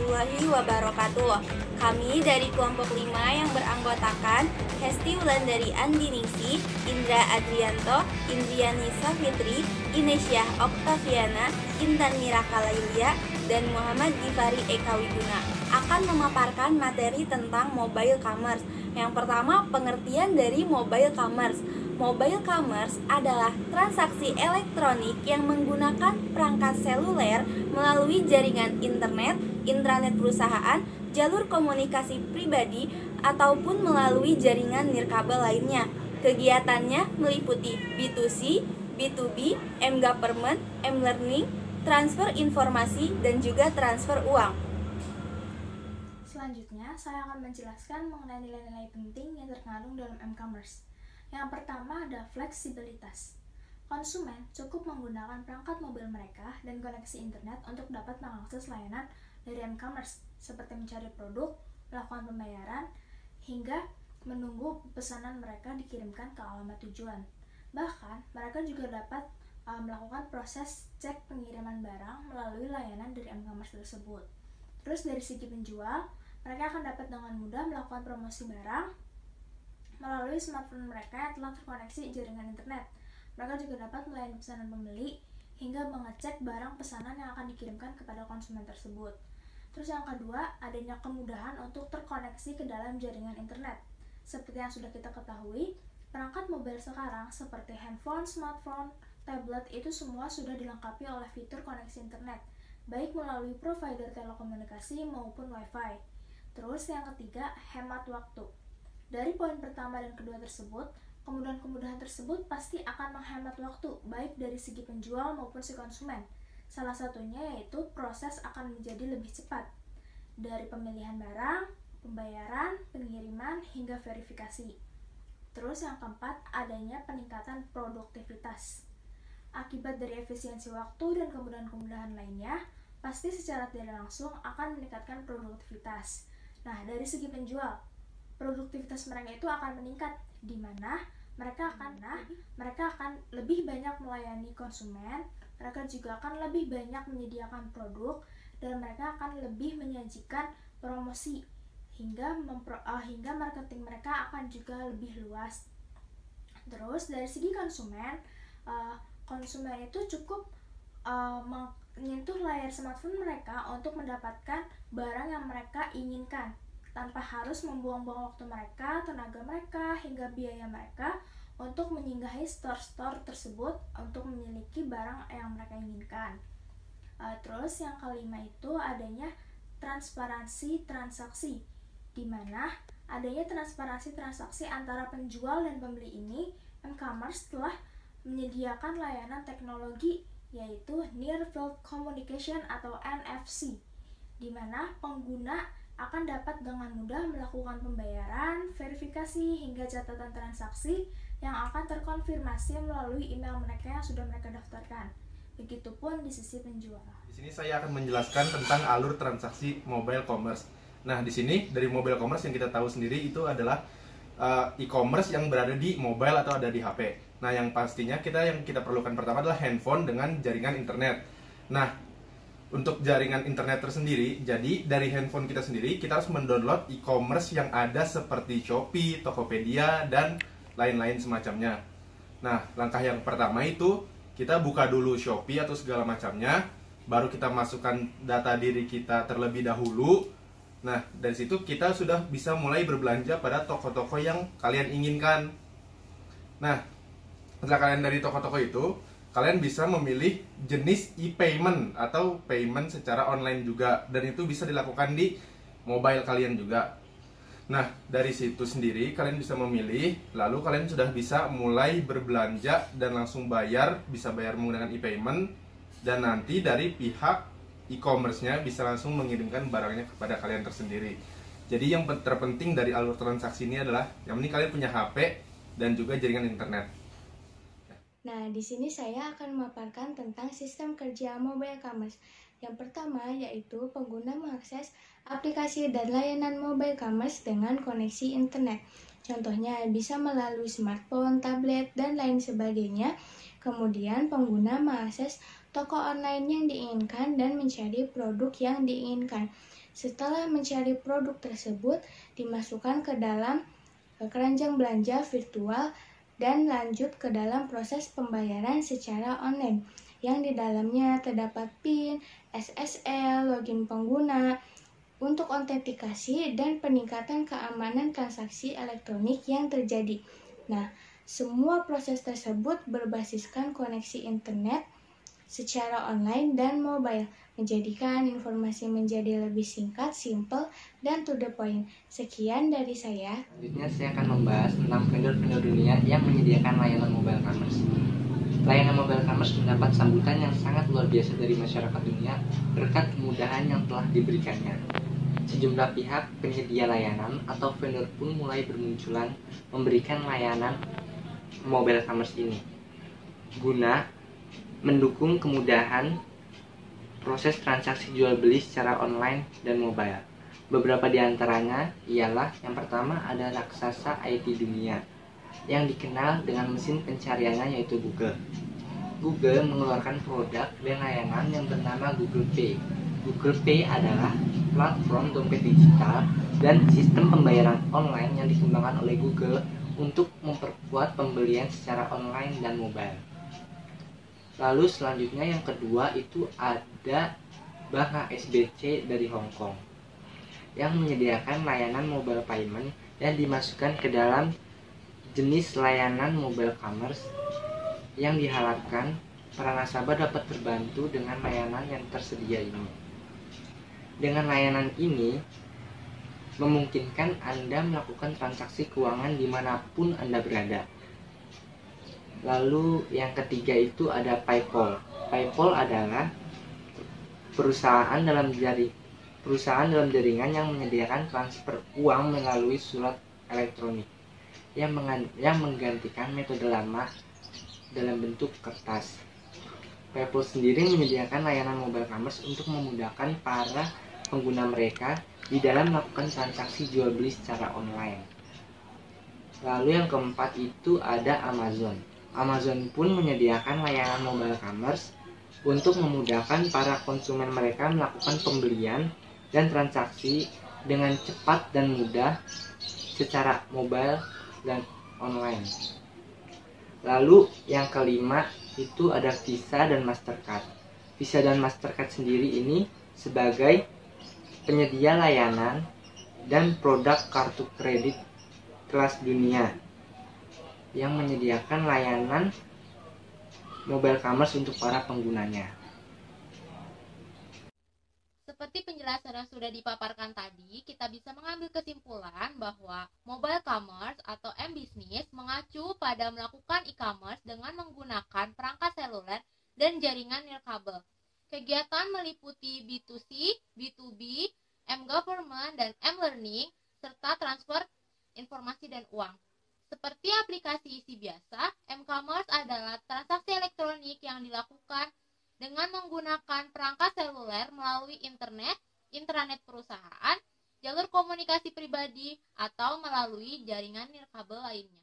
warahmatullahi wabarakatuh. Kami dari kelompok 5 yang beranggotakan Hesti Wulandari Andiningsi, Indra Adrianto, Indriani Safitri, Inesyah Oktaviana, Intan Mirakalailia, dan Muhammad Gifari Eka Wiguna akan memaparkan materi tentang mobile commerce. Yang pertama, pengertian dari mobile commerce. Mobile commerce adalah transaksi elektronik yang menggunakan perangkat seluler melalui jaringan internet, intranet perusahaan, jalur komunikasi pribadi, ataupun melalui jaringan nirkabel lainnya. Kegiatannya meliputi B2C, B2B, M-Government, M-Learning, transfer informasi, dan juga transfer uang. Selanjutnya, saya akan menjelaskan mengenai nilai-nilai penting yang terkandung dalam M-Commerce. Yang pertama ada fleksibilitas. Konsumen cukup menggunakan perangkat mobil mereka dan koneksi internet untuk dapat mengakses layanan dari M-Commerce, seperti mencari produk, melakukan pembayaran, hingga menunggu pesanan mereka dikirimkan ke alamat tujuan. Bahkan, mereka juga dapat melakukan proses cek pengiriman barang melalui layanan dari M-Commerce tersebut. Terus dari segi penjual, mereka akan dapat dengan mudah melakukan promosi barang melalui smartphone mereka yang telah terkoneksi jaringan internet. Mereka juga dapat melayani pesanan pembeli hingga mengecek barang pesanan yang akan dikirimkan kepada konsumen tersebut. Terus yang kedua, adanya kemudahan untuk terkoneksi ke dalam jaringan internet. Seperti yang sudah kita ketahui, perangkat mobile sekarang seperti handphone, smartphone, tablet itu semua sudah dilengkapi oleh fitur koneksi internet, baik melalui provider telekomunikasi maupun wifi. Terus yang ketiga, hemat waktu. Dari poin pertama dan kedua tersebut, kemudahan-kemudahan tersebut pasti akan menghemat waktu, baik dari segi penjual maupun si konsumen. Salah satunya yaitu proses akan menjadi lebih cepat, dari pemilihan barang, pembayaran, pengiriman, hingga verifikasi. Terus yang keempat, adanya peningkatan produktivitas. Akibat dari efisiensi waktu dan kemudahan-kemudahan lainnya, pasti secara tidak langsung akan meningkatkan produktivitas. Nah, dari segi penjual, produktivitas mereka itu akan meningkat, di mana mereka akan lebih banyak melayani konsumen, mereka juga akan lebih banyak menyediakan produk, dan mereka akan lebih menyajikan promosi hingga marketing mereka akan juga lebih luas. Terus dari segi konsumen, konsumen itu cukup menyentuh layar smartphone mereka untuk mendapatkan barang yang mereka inginkan, tanpa harus membuang-buang waktu mereka, tenaga mereka, hingga biaya mereka untuk menyinggahi store-store tersebut untuk memiliki barang yang mereka inginkan. Terus yang kelima itu adanya transparansi transaksi, di mana adanya transparansi transaksi antara penjual dan pembeli ini, M-Commerce telah menyediakan layanan teknologi yaitu Near Field Communication atau NFC, di mana pengguna akan dapat dengan mudah melakukan pembayaran, verifikasi, hingga catatan transaksi yang akan terkonfirmasi melalui email mereka yang sudah mereka daftarkan. Begitupun di sisi penjual. Di sini saya akan menjelaskan tentang alur transaksi mobile commerce. Nah, di sini dari mobile commerce yang kita tahu sendiri itu adalah e-commerce yang berada di mobile atau ada di HP. Nah, yang pastinya yang kita perlukan pertama adalah handphone dengan jaringan internet. Nah, untuk jaringan internet tersendiri, jadi dari handphone kita sendiri, kita harus mendownload e-commerce yang ada seperti Shopee, Tokopedia, dan lain-lain semacamnya. Nah, langkah yang pertama itu, kita buka dulu Shopee atau segala macamnya, baru kita masukkan data diri kita terlebih dahulu. Nah, dari situ kita sudah bisa mulai berbelanja pada toko-toko yang kalian inginkan. Nah, setelah kalian dari toko-toko itu, kalian bisa memilih jenis e-payment atau payment secara online juga, dan itu bisa dilakukan di mobile kalian juga. Nah, dari situ sendiri kalian bisa memilih, lalu kalian sudah bisa mulai berbelanja dan langsung bayar, bisa bayar menggunakan e-payment, dan nanti dari pihak e-commerce-nya bisa langsung mengirimkan barangnya kepada kalian tersendiri. Jadi yang terpenting dari alur transaksi ini adalah yang penting kalian punya HP dan juga jaringan internet. Nah, di sini saya akan memaparkan tentang sistem kerja mobile commerce. Yang pertama yaitu pengguna mengakses aplikasi dan layanan mobile commerce dengan koneksi internet. Contohnya bisa melalui smartphone, tablet, dan lain sebagainya. Kemudian pengguna mengakses toko online yang diinginkan dan mencari produk yang diinginkan. Setelah mencari produk tersebut, dimasukkan ke dalam keranjang belanja virtual dan lanjut ke dalam proses pembayaran secara online yang di dalamnya terdapat PIN, SSL, login pengguna untuk autentikasi dan peningkatan keamanan transaksi elektronik yang terjadi. Nah, semua proses tersebut berbasiskan koneksi internet secara online dan mobile, menjadikan informasi menjadi lebih singkat, simple, dan to the point. Sekian dari saya. Selanjutnya saya akan membahas tentang vendor-vendor dunia yang menyediakan layanan mobile commerce. Layanan mobile commerce mendapat sambutan yang sangat luar biasa dari masyarakat dunia berkat kemudahan yang telah diberikannya. Sejumlah pihak penyedia layanan atau vendor pun mulai bermunculan memberikan layanan mobile commerce ini guna mendukung kemudahan proses transaksi jual beli secara online dan mobile. Beberapa di antaranya ialah yang pertama ada raksasa IT dunia yang dikenal dengan mesin pencariannya yaitu Google. Google mengeluarkan produk dan layanan yang bernama Google Pay. Google Pay adalah platform dompet digital dan sistem pembayaran online yang dikembangkan oleh Google untuk memperkuat pembelian secara online dan mobile. Lalu selanjutnya yang kedua itu ada Bank HSBC dari Hong Kong yang menyediakan layanan mobile payment dan dimasukkan ke dalam jenis layanan mobile commerce yang diharapkan para nasabah dapat terbantu dengan layanan yang tersedia ini. Dengan layanan ini memungkinkan Anda melakukan transaksi keuangan dimanapun Anda berada. Lalu yang ketiga itu ada PayPal. PayPal adalah perusahaan dalam jaringan yang menyediakan transfer uang melalui surat elektronik yang menggantikan metode lama dalam bentuk kertas. PayPal sendiri menyediakan layanan mobile commerce untuk memudahkan para pengguna mereka di dalam melakukan transaksi jual beli secara online. Lalu yang keempat itu ada Amazon. Amazon pun menyediakan layanan mobile commerce untuk memudahkan para konsumen mereka melakukan pembelian dan transaksi dengan cepat dan mudah secara mobile dan online. Lalu yang kelima itu ada Visa dan Mastercard. Visa dan Mastercard sendiri ini sebagai penyedia layanan dan produk kartu kredit kelas dunia yang menyediakan layanan mobile commerce untuk para penggunanya. Seperti penjelasan yang sudah dipaparkan tadi, kita bisa mengambil kesimpulan bahwa mobile commerce atau m-business mengacu pada melakukan e-commerce dengan menggunakan perangkat seluler dan jaringan nirkabel. Kegiatan meliputi B2C, B2B, m-government, dan m-learning, serta transfer informasi dan uang. Seperti aplikasi isi biasa, m-commerce adalah transaksi elektronik yang dilakukan dengan menggunakan perangkat seluler melalui intranet perusahaan, jalur komunikasi pribadi, atau melalui jaringan nirkabel lainnya.